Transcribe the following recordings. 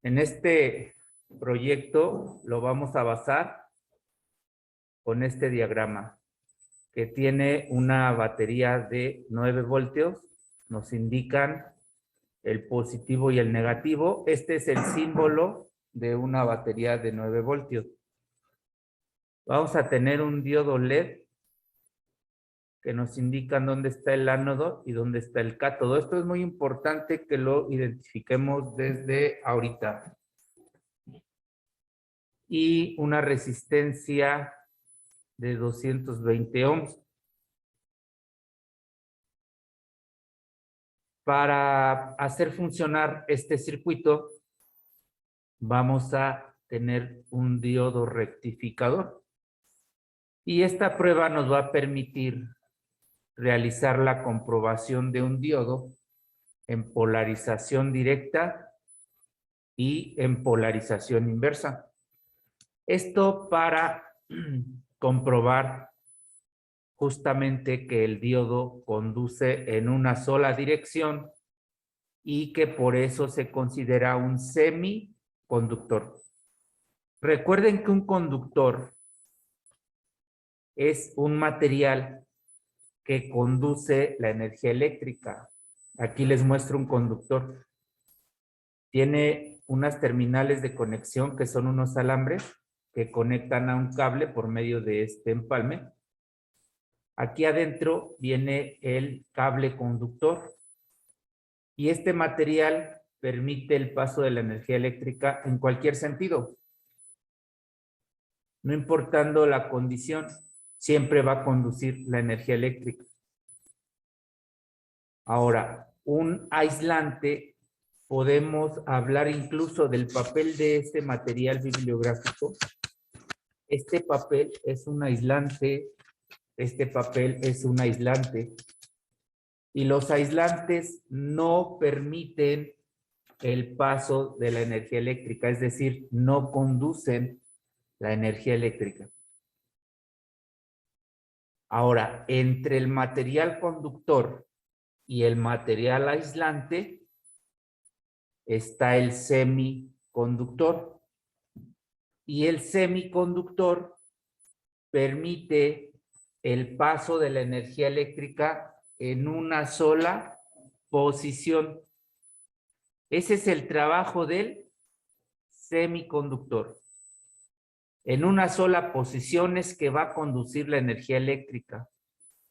En este proyecto lo vamos a basar con este diagrama que tiene una batería de 9 voltios. Nos indican el positivo y el negativo. Este es el símbolo de una batería de 9 voltios. Vamos a tener un diodo LED que nos indican dónde está el ánodo y dónde está el cátodo. Esto es muy importante que lo identifiquemos desde ahorita. Y una resistencia de 220 ohms. Para hacer funcionar este circuito, vamos a tener un diodo rectificador. Y esta prueba nos va a permitir realizar la comprobación de un diodo en polarización directa y en polarización inversa. Esto para comprobar justamente que el diodo conduce en una sola dirección y que por eso se considera un semiconductor. Recuerden que un conductor es un material que conduce la energía eléctrica. Aquí les muestro un conductor. Tiene unas terminales de conexión que son unos alambres que conectan a un cable por medio de este empalme. Aquí adentro viene el cable conductor y este material permite el paso de la energía eléctrica en cualquier sentido. No importando la condición, siempre va a conducir la energía eléctrica. Ahora, un aislante, podemos hablar incluso del papel de este material bibliográfico. Este papel es un aislante, este papel es un aislante. Y los aislantes no permiten el paso de la energía eléctrica, es decir, no conducen la energía eléctrica. Ahora, entre el material conductor y el material aislante está el semiconductor. Y el semiconductor permite el paso de la energía eléctrica en una sola posición. Ese es el trabajo del semiconductor. En una sola posición es que va a conducir la energía eléctrica.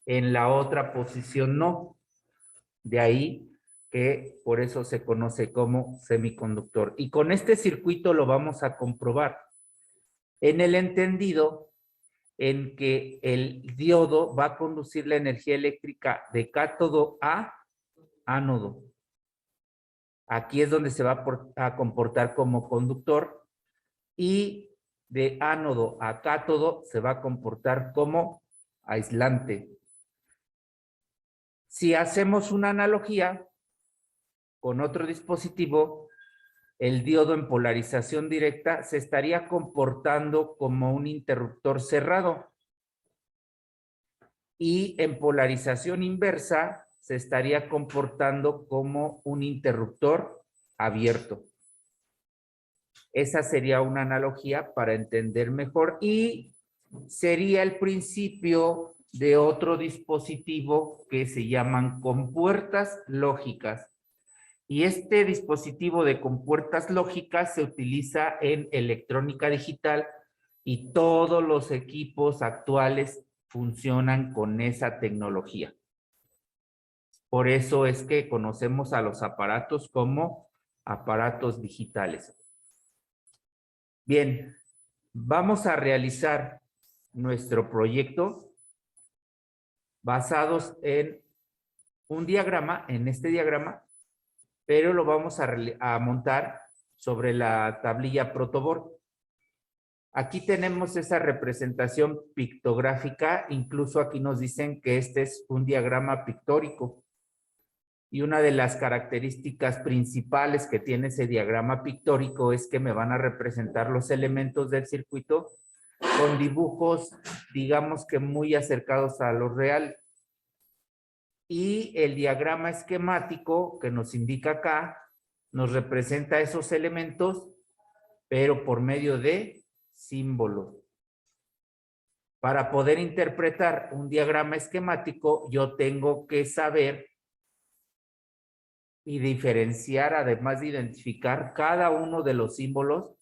En la otra posición no. De ahí que por eso se conoce como semiconductor. Y con este circuito lo vamos a comprobar. En el entendido en que el diodo va a conducir la energía eléctrica de cátodo a ánodo. Aquí es donde se va a comportar como conductor y de ánodo a cátodo se va a comportar como aislante. Si hacemos una analogía con otro dispositivo, el diodo en polarización directa se estaría comportando como un interruptor cerrado y en polarización inversa se estaría comportando como un interruptor abierto. Esa sería una analogía para entender mejor y sería el principio de otro dispositivo que se llaman compuertas lógicas. Y este dispositivo de compuertas lógicas se utiliza en electrónica digital y todos los equipos actuales funcionan con esa tecnología. Por eso es que conocemos a los aparatos como aparatos digitales. Bien, vamos a realizar nuestro proyecto basados en un diagrama, en este diagrama, pero lo vamos a montar sobre la tablilla protoboard. Aquí tenemos esa representación pictográfica, incluso aquí nos dicen que este es un diagrama pictórico. Y una de las características principales que tiene ese diagrama pictórico es que me van a representar los elementos del circuito con dibujos, digamos que muy acercados a lo real. Y el diagrama esquemático que nos indica acá nos representa esos elementos, pero por medio de símbolos. Para poder interpretar un diagrama esquemático, yo tengo que saber y diferenciar, además de identificar cada uno de los símbolos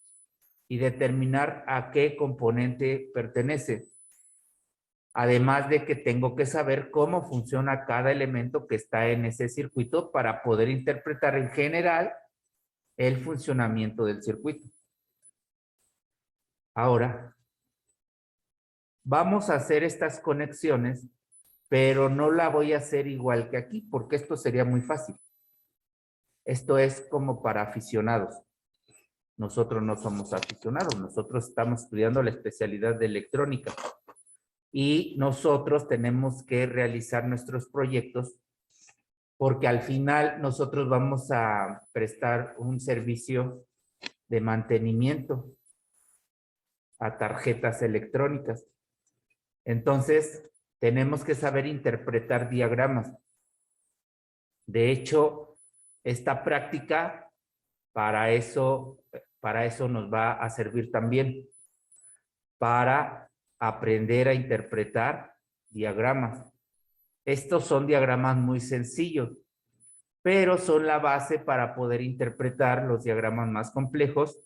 y determinar a qué componente pertenece. Además de que tengo que saber cómo funciona cada elemento que está en ese circuito para poder interpretar en general el funcionamiento del circuito. Ahora, vamos a hacer estas conexiones, pero no la voy a hacer igual que aquí, porque esto sería muy fácil. Esto es como para aficionados. Nosotros no somos aficionados, nosotros estamos estudiando la especialidad de electrónica. Y nosotros tenemos que realizar nuestros proyectos porque al final nosotros vamos a prestar un servicio de mantenimiento a tarjetas electrónicas. Entonces, tenemos que saber interpretar diagramas. De hecho, esta práctica para eso nos va a servir también para aprender a interpretar diagramas. Estos son diagramas muy sencillos, pero son la base para poder interpretar los diagramas más complejos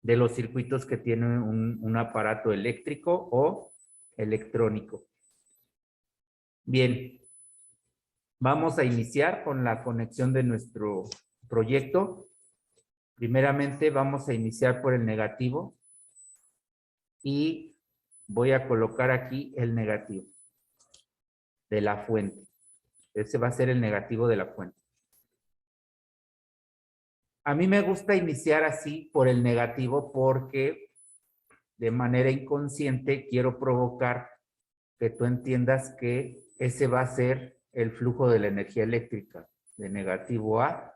de los circuitos que tienen un aparato eléctrico o electrónico. Bien, vamos a iniciar con la conexión de nuestro proyecto. Primeramente vamos a iniciar por el negativo y voy a colocar aquí el negativo de la fuente. Ese va a ser el negativo de la fuente. A mí me gusta iniciar así por el negativo porque de manera inconsciente quiero provocar que tú entiendas que ese va a ser el flujo de la energía eléctrica, de negativo a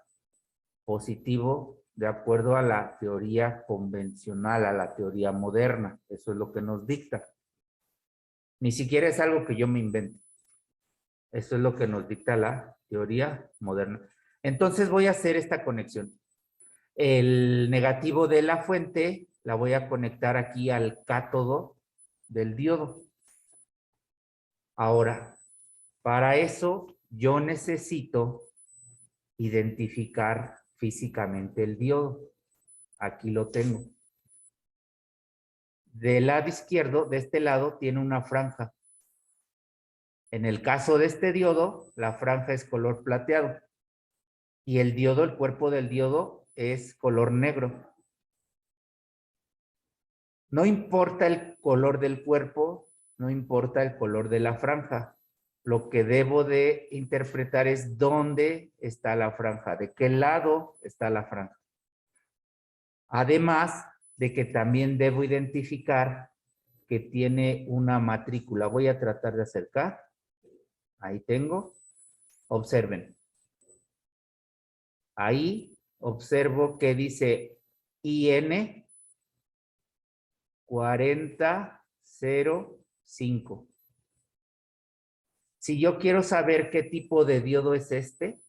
positivo, de acuerdo a la teoría convencional, a la teoría moderna. Eso es lo que nos dicta. Ni siquiera es algo que yo me invente. Eso es lo que nos dicta la teoría moderna. Entonces voy a hacer esta conexión. El negativo de la fuente la voy a conectar aquí al cátodo del diodo. Ahora, para eso yo necesito identificar físicamente el diodo. Aquí lo tengo. Del lado izquierdo, de este lado, tiene una franja. En el caso de este diodo, la franja es color plateado. Y el diodo, el cuerpo del diodo, es color negro. No importa el color del cuerpo, no importa el color de la franja. Lo que debo de interpretar es dónde está la franja, de qué lado está la franja. Además de que también debo identificar que tiene una matrícula. Voy a tratar de acercar. Ahí tengo. Observen. Ahí observo que dice IN 4005. Si yo quiero saber qué tipo de diodo es este,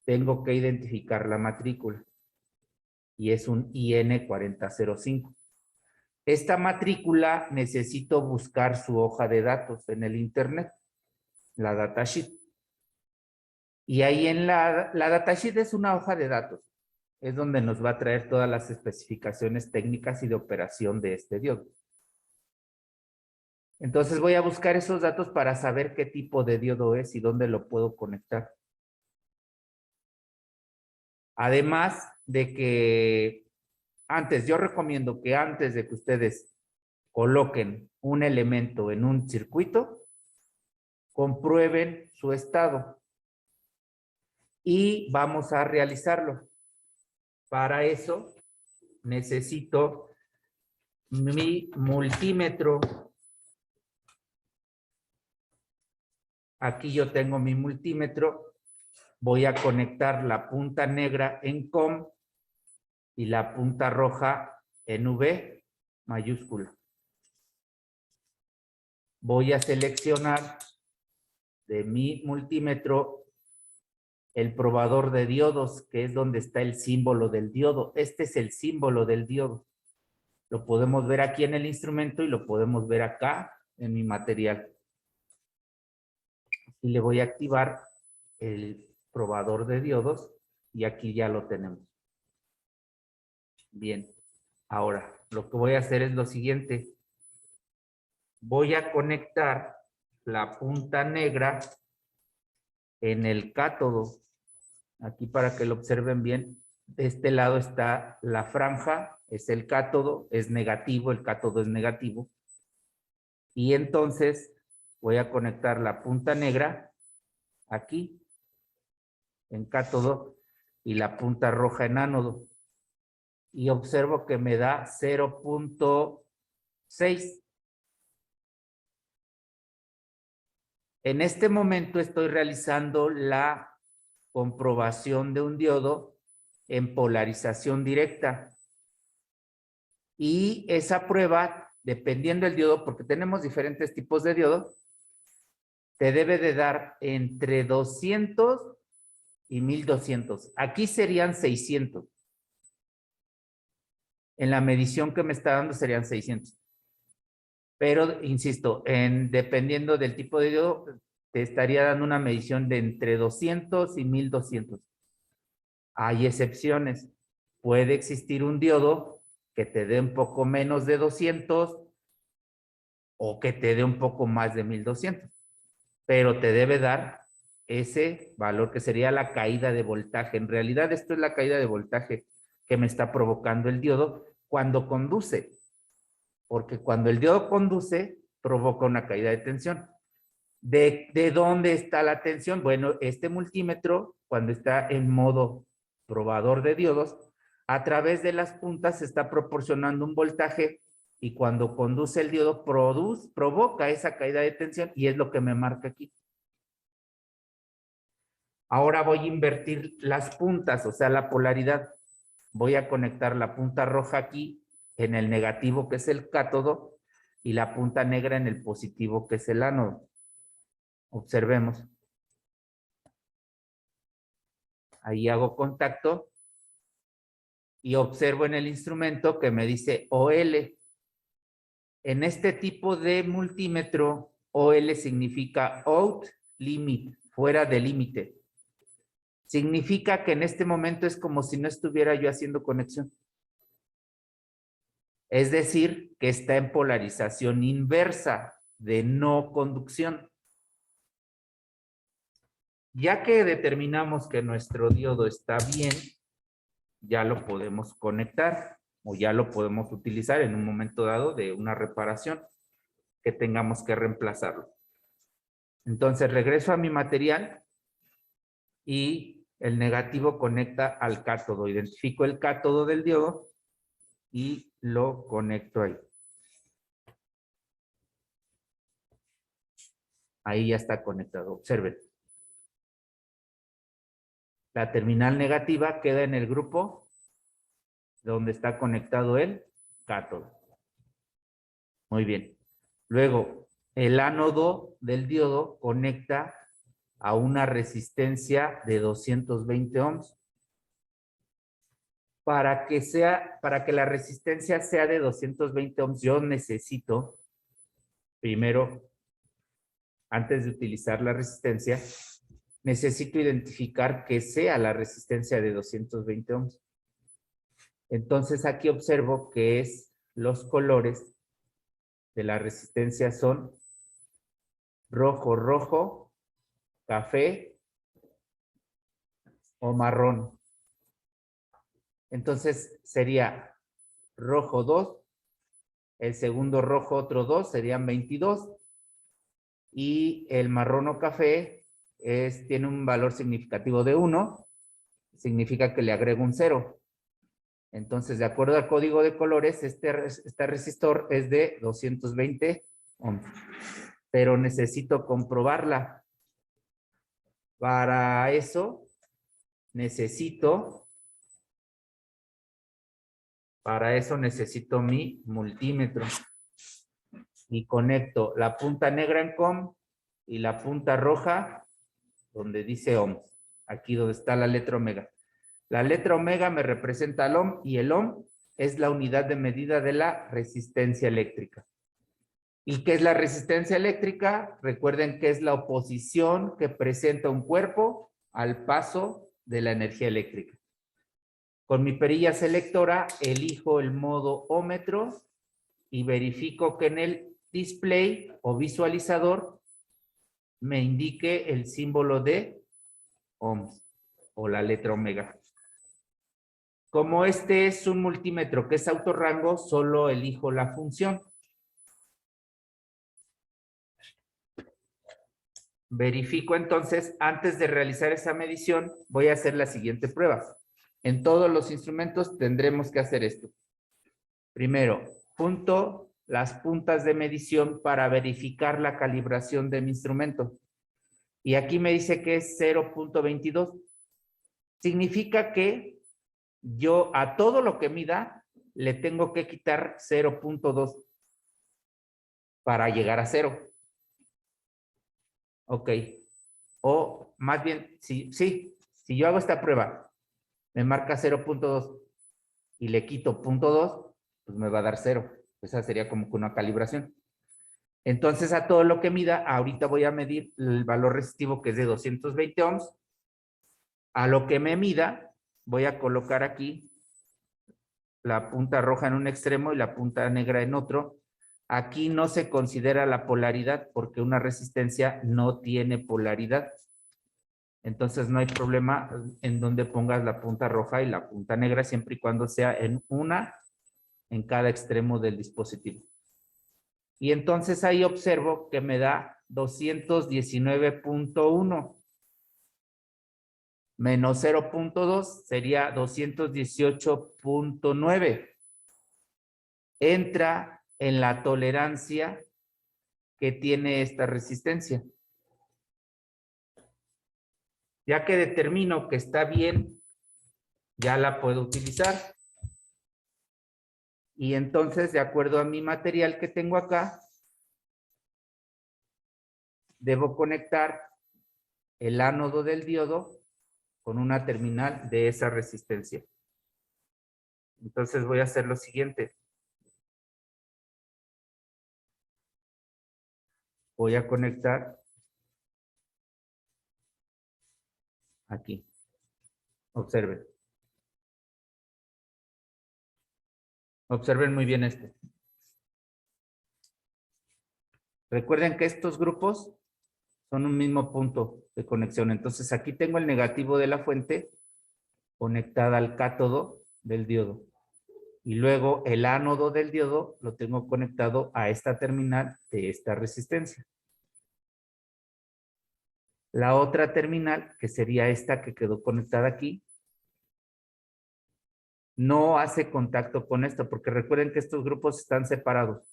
tengo que identificar la matrícula. Y es un IN 4005. Esta matrícula necesito buscar su hoja de datos en el internet, la datasheet. Y ahí en la datasheet es una hoja de datos. Es donde nos va a traer todas las especificaciones técnicas y de operación de este diodo. Entonces voy a buscar esos datos para saber qué tipo de diodo es y dónde lo puedo conectar. Además de que yo recomiendo que antes de que ustedes coloquen un elemento en un circuito, comprueben su estado. Y vamos a realizarlo. Para eso necesito mi multímetro. Aquí yo tengo mi multímetro. Voy a conectar la punta negra en COM y la punta roja en V mayúscula. Voy a seleccionar de mi multímetro el probador de diodos, que es donde está el símbolo del diodo. Este es el símbolo del diodo. Lo podemos ver aquí en el instrumento y lo podemos ver acá en mi material. Y le voy a activar el probador de diodos y aquí ya lo tenemos. Bien, ahora lo que voy a hacer es lo siguiente. Voy a conectar la punta negra en el cátodo. Aquí para que lo observen bien, de este lado está la franja, es el cátodo, es negativo, el cátodo es negativo. Y entonces voy a conectar la punta negra aquí, en cátodo, y la punta roja en ánodo. Y observo que me da 0.6. En este momento estoy realizando la comprobación de un diodo en polarización directa. Y esa prueba, dependiendo del diodo, porque tenemos diferentes tipos de diodo, te debe de dar entre 200 y 1200. Aquí serían 600. En la medición que me está dando serían 600. Pero, insisto, dependiendo del tipo de diodo, te estaría dando una medición de entre 200 y 1200. Hay excepciones. Puede existir un diodo que te dé un poco menos de 200 o que te dé un poco más de 1200. Pero te debe dar ese valor que sería la caída de voltaje. En realidad, esto es la caída de voltaje que me está provocando el diodo cuando conduce. Porque cuando el diodo conduce, provoca una caída de tensión. ¿De dónde está la tensión? Bueno, este multímetro, cuando está en modo probador de diodos, a través de las puntas se está proporcionando un voltaje y cuando conduce el diodo provoca esa caída de tensión y es lo que me marca aquí. Ahora voy a invertir las puntas, o sea, la polaridad. Voy a conectar la punta roja aquí en el negativo, que es el cátodo, y la punta negra en el positivo, que es el ánodo. Observemos. Ahí hago contacto y observo en el instrumento que me dice OL. En este tipo de multímetro, OL significa out limit, fuera de límite. Significa que en este momento es como si no estuviera yo haciendo conexión. Es decir, que está en polarización inversa de no conducción. Ya que determinamos que nuestro diodo está bien, ya lo podemos conectar o ya lo podemos utilizar en un momento dado de una reparación que tengamos que reemplazarlo. Entonces regreso a mi material y el negativo conecta al cátodo. Identifico el cátodo del diodo y lo conecto ahí. Ahí ya está conectado. Observen. La terminal negativa queda en el grupo donde está conectado el cátodo. Muy bien. Luego, el ánodo del diodo conecta a una resistencia de 220 ohms. Para que la resistencia sea de 220 ohms, yo necesito, primero, antes de utilizar la resistencia, necesito identificar que sea la resistencia de 220 ohms. Entonces aquí observo que los colores de la resistencia son rojo, rojo, café o marrón. Entonces sería rojo 2, el segundo rojo otro 2, serían 22. Y el marrón o café tiene un valor significativo de 1, significa que le agrego un 0. Entonces, de acuerdo al código de colores, este resistor es de 220 ohms. Pero necesito comprobarla. Para eso, necesito mi multímetro. Y conecto la punta negra en COM y la punta roja donde dice ohms. aquí donde está la letra omega. La letra omega me representa el ohm y el ohm es la unidad de medida de la resistencia eléctrica. ¿Y qué es la resistencia eléctrica? Recuerden que es la oposición que presenta un cuerpo al paso de la energía eléctrica. Con mi perilla selectora elijo el modo ómetro y verifico que en el display o visualizador me indique el símbolo de ohms o la letra omega. Como este es un multímetro que es autorrango, solo elijo la función. Verifico entonces, antes de realizar esa medición, voy a hacer la siguiente prueba. En todos los instrumentos tendremos que hacer esto. Primero, junto las puntas de medición para verificar la calibración de mi instrumento. Y aquí me dice que es 0.22. Significa que yo a todo lo que mida le tengo que quitar 0.2 para llegar a 0. Ok. O más bien, si yo hago esta prueba, me marca 0.2 y le quito 0.2, pues me va a dar 0. Esa sería como que una calibración. Entonces, a todo lo que mida, ahorita voy a medir el valor resistivo que es de 220 ohms. A lo que me mida, voy a colocar aquí la punta roja en un extremo y la punta negra en otro. Aquí no se considera la polaridad porque una resistencia no tiene polaridad. Entonces no hay problema en donde pongas la punta roja y la punta negra siempre y cuando sea en cada extremo del dispositivo. Y entonces ahí observo que me da 219.1 menos 0.2 sería 218.9. Entra en la tolerancia que tiene esta resistencia. Ya que determino que está bien, ya la puedo utilizar. Y entonces, de acuerdo a mi material que tengo acá, debo conectar el ánodo del diodo con una terminal de esa resistencia. Entonces voy a hacer lo siguiente. Voy a conectar aquí. Observen. Observen muy bien esto. Recuerden que estos grupos son un mismo punto de conexión. Entonces aquí tengo el negativo de la fuente conectada al cátodo del diodo. Y luego el ánodo del diodo lo tengo conectado a esta terminal de esta resistencia. La otra terminal, que sería esta que quedó conectada aquí, no hace contacto con esto, porque recuerden que estos grupos están separados.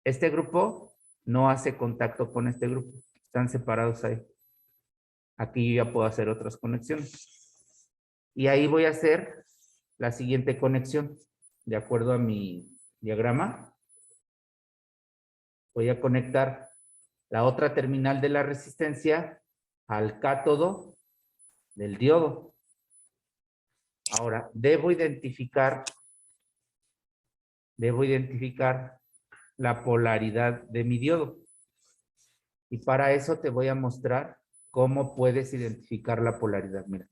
Este grupo no hace contacto con este grupo, están separados ahí. Aquí yo ya puedo hacer otras conexiones. Y ahí voy a hacer la siguiente conexión. De acuerdo a mi diagrama, voy a conectar la otra terminal de la resistencia al cátodo del diodo. Ahora, debo identificar la polaridad de mi diodo. Y para eso te voy a mostrar cómo puedes identificar la polaridad. Mira,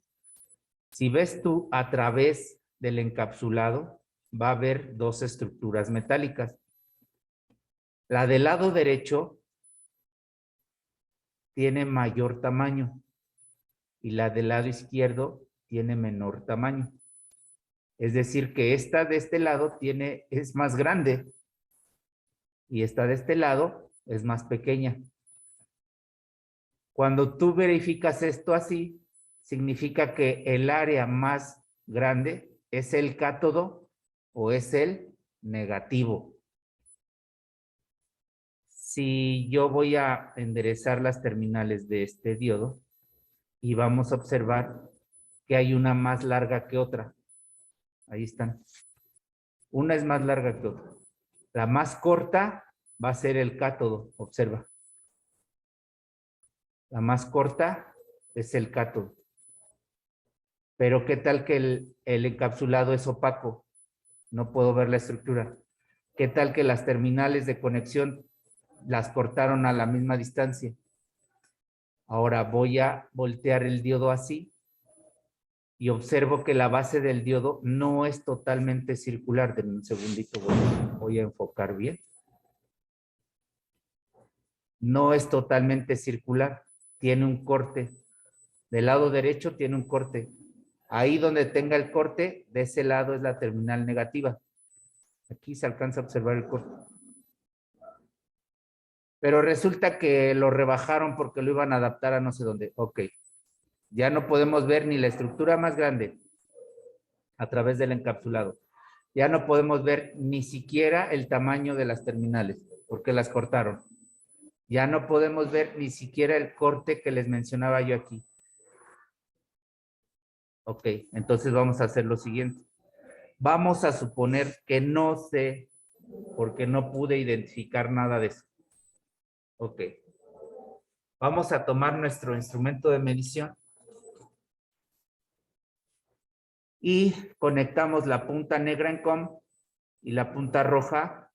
si ves tú a través del encapsulado, va a haber dos estructuras metálicas. La del lado derecho tiene mayor tamaño y la del lado izquierdo tiene menor tamaño. Es decir, que esta de este lado es más grande y esta de este lado es más pequeña. Cuando tú verificas esto así, significa que el área más grande es el cátodo o es el negativo. Si yo voy a enderezar las terminales de este diodo y vamos a observar que hay una más larga que otra. Ahí están. Una es más larga que otra. La más corta va a ser el cátodo, observa. La más corta es el cátodo. Pero ¿qué tal que el encapsulado es opaco? No puedo ver la estructura. ¿Qué tal que las terminales de conexión las cortaron a la misma distancia? Ahora voy a voltear el diodo así y observo que la base del diodo no es totalmente circular. Denme un segundito, voy a enfocar bien. No es totalmente circular, tiene un corte. Del lado derecho tiene un corte. Ahí donde tenga el corte, de ese lado es la terminal negativa. Aquí se alcanza a observar el corte. Pero resulta que lo rebajaron porque lo iban a adaptar a no sé dónde. Ok. Ya no podemos ver ni la estructura más grande a través del encapsulado. Ya no podemos ver ni siquiera el tamaño de las terminales porque las cortaron. Ya no podemos ver ni siquiera el corte que les mencionaba yo aquí. Ok, entonces vamos a hacer lo siguiente. Vamos a suponer que no sé, porque no pude identificar nada de eso. Ok. Vamos a tomar nuestro instrumento de medición y conectamos la punta negra en COM y la punta roja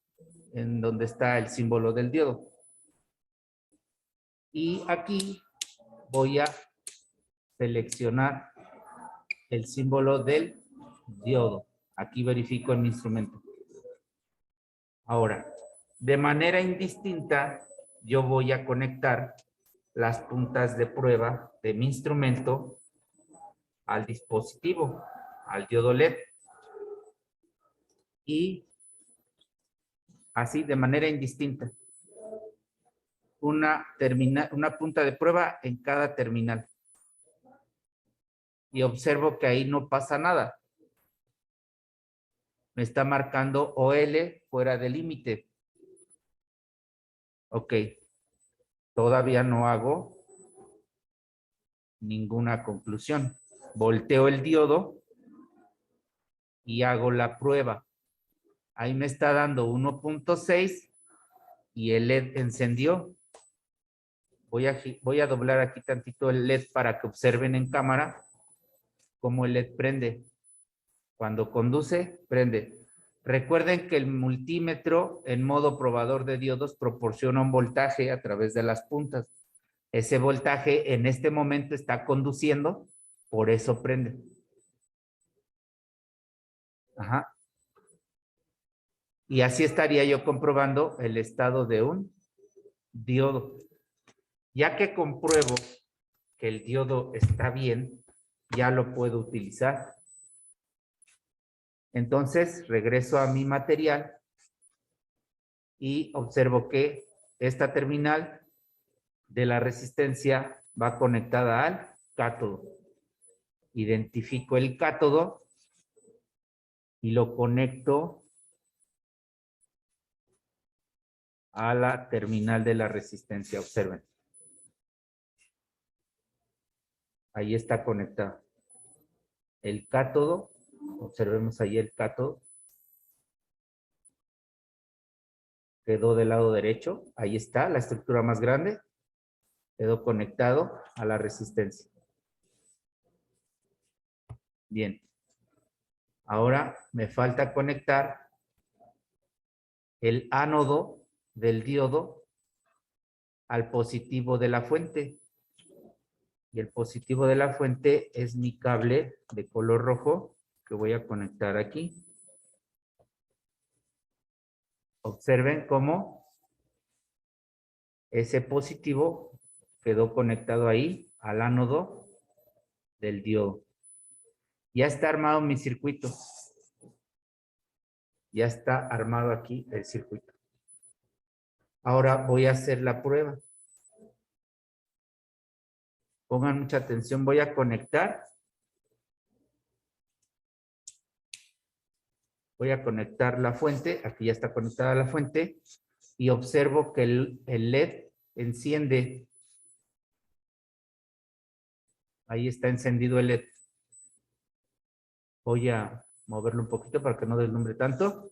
en donde está el símbolo del diodo. Y aquí voy a seleccionar el símbolo del diodo. Aquí verifico en mi instrumento. Ahora, de manera indistinta, yo voy a conectar las puntas de prueba de mi instrumento al dispositivo, al diodo LED. Y así, de manera indistinta. Una punta de prueba en cada terminal. Y observo que ahí no pasa nada. Me está marcando OL fuera del límite. Ok. Todavía no hago ninguna conclusión. Volteo el diodo y hago la prueba. Ahí me está dando 1.6 y el LED encendió. Voy a doblar aquí tantito el LED para que observen en cámara cómo el LED prende. Cuando conduce, prende. Recuerden que el multímetro en modo probador de diodos proporciona un voltaje a través de las puntas. Ese voltaje en este momento está conduciendo, por eso prende. Ajá. Y así estaría yo comprobando el estado de un diodo. Ya que compruebo que el diodo está bien, ya lo puedo utilizar. Entonces, regreso a mi material y observo que esta terminal de la resistencia va conectada al cátodo. Identifico el cátodo y lo conecto a la terminal de la resistencia. Observen. Ahí está conectado. El cátodo, observemos ahí el cátodo. Quedó del lado derecho. Ahí está la estructura más grande. Quedó conectado a la resistencia. Bien. Ahora me falta conectar el ánodo del diodo al positivo de la fuente. Y el positivo de la fuente es mi cable de color rojo que voy a conectar aquí. Observen cómo ese positivo quedó conectado ahí al ánodo del diodo. Ya está armado mi circuito. Ya está armado aquí el circuito. Ahora voy a hacer la prueba. Pongan mucha atención. Voy a conectar. Voy a conectar la fuente. Aquí ya está conectada la fuente. Y observo que el LED enciende. Ahí está encendido el LED. Voy a moverlo un poquito para que no deslumbre tanto.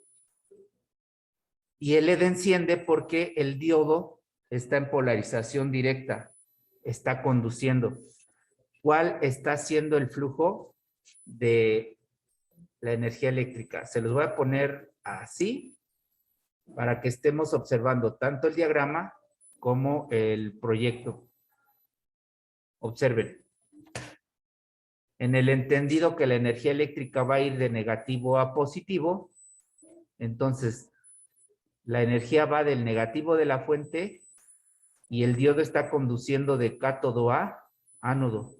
Y el LED enciende porque el diodo está en polarización directa. Está conduciendo. ¿cuál está siendo el flujo de la energía eléctrica? Se los voy a poner así para que estemos observando tanto el diagrama como el proyecto. Observen. En el entendido que la energía eléctrica va a ir de negativo a positivo, entonces la energía va del negativo de la fuente y el diodo está conduciendo de cátodo a ánodo.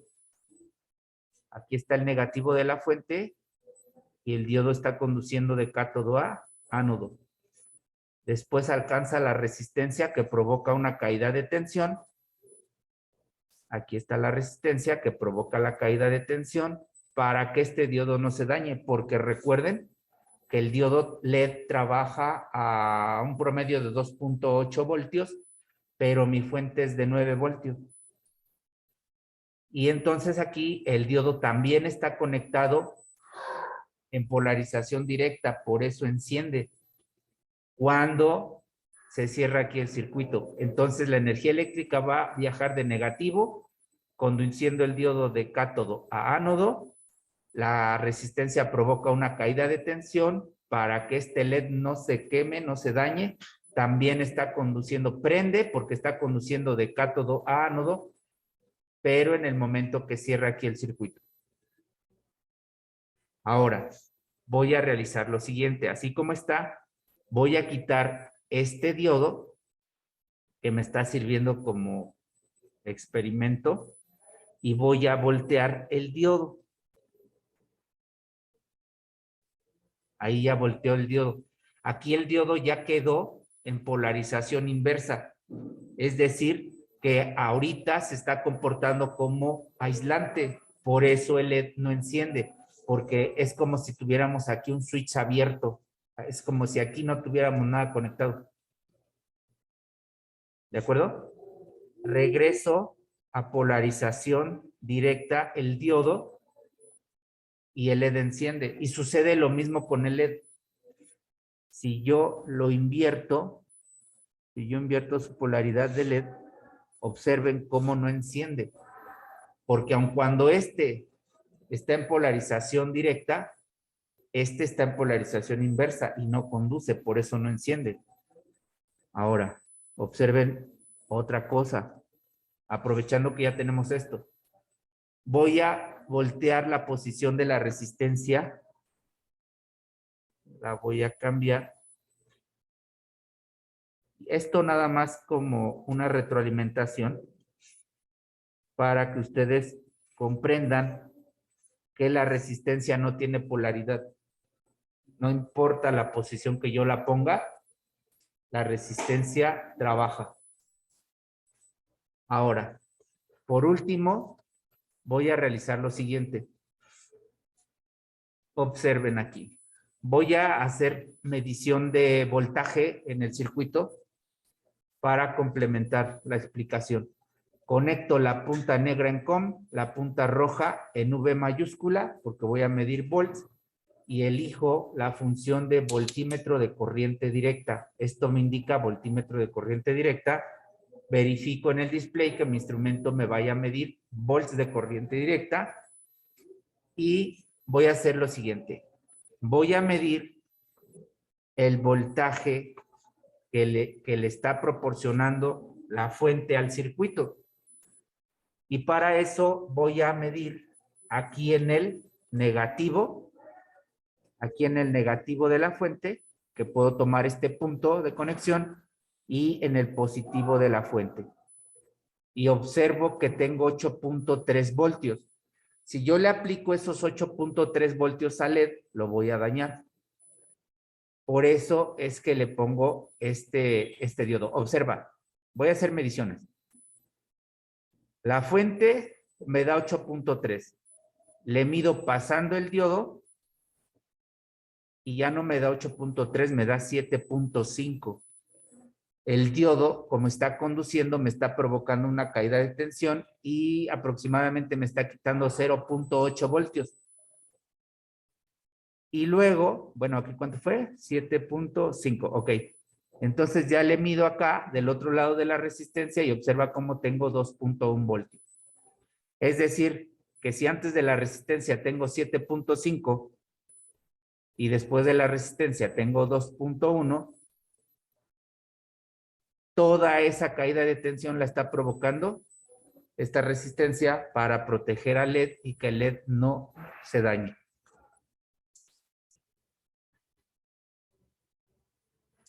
Aquí está el negativo de la fuente y el diodo está conduciendo de cátodo a ánodo. Después alcanza la resistencia que provoca una caída de tensión. Aquí está la resistencia que provoca la caída de tensión para que este diodo no se dañe, porque recuerden que el diodo LED trabaja a un promedio de 2.8 voltios, pero mi fuente es de 9 voltios. Y entonces aquí el diodo también está conectado en polarización directa, por eso enciende cuando se cierra aquí el circuito. Entonces la energía eléctrica va a viajar de negativo, conduciendo el diodo de cátodo a ánodo. La resistencia provoca una caída de tensión para que este LED no se queme, no se dañe. También está conduciendo, prende porque está conduciendo de cátodo a ánodo, pero en el momento que cierra aquí el circuito. Ahora, voy a realizar lo siguiente. Así como está, voy a quitar este diodo que me está sirviendo como experimento y voy a voltear el diodo. Ahí ya volteó el diodo. Aquí el diodo ya quedó en polarización inversa. Es decir, que ahorita se está comportando como aislante. Por eso el LED no enciende, porque es como si tuviéramos aquí un switch abierto. Es como si aquí no tuviéramos nada conectado. ¿De acuerdo? Regreso a polarización directa el diodo y el LED enciende. Y sucede lo mismo con el LED. Si yo lo invierto, si yo invierto su polaridad de LED, observen cómo no enciende. Porque aun cuando este está en polarización directa, este está en polarización inversa y no conduce, por eso no enciende. Ahora, observen otra cosa. Aprovechando que ya tenemos esto. Voy a voltear la posición de la resistencia. La voy a cambiar. Esto nada más como una retroalimentación para que ustedes comprendan que la resistencia no tiene polaridad. No importa la posición que yo la ponga, la resistencia trabaja. Ahora, por último, voy a realizar lo siguiente. Observen aquí. Voy a hacer medición de voltaje en el circuito para complementar la explicación. Conecto la punta negra en COM, la punta roja en V mayúscula, porque voy a medir volts, y elijo la función de voltímetro de corriente directa. Esto me indica voltímetro de corriente directa. Verifico en el display que mi instrumento me vaya a medir volts de corriente directa y voy a hacer lo siguiente. Voy a medir el voltaje que le está proporcionando la fuente al circuito. Y para eso voy a medir aquí en el negativo, de la fuente, que puedo tomar este punto de conexión, y en el positivo de la fuente. Y observo que tengo 8.3 voltios. Si yo le aplico esos 8.3 voltios al LED, lo voy a dañar. Por eso es que le pongo este diodo. Observa, voy a hacer mediciones. La fuente me da 8.3. Le mido pasando el diodo y ya no me da 8.3, me da 7.5. El diodo, como está conduciendo, me está provocando una caída de tensión y aproximadamente me está quitando 0.8 voltios. Y luego, bueno, ¿aquí cuánto fue? 7.5, ok. Entonces ya le mido acá, del otro lado de la resistencia, y observa cómo tengo 2.1 voltios. Es decir, que si antes de la resistencia tengo 7.5 y después de la resistencia tengo 2.1, toda esa caída de tensión la está provocando esta resistencia para proteger al LED y que el LED no se dañe.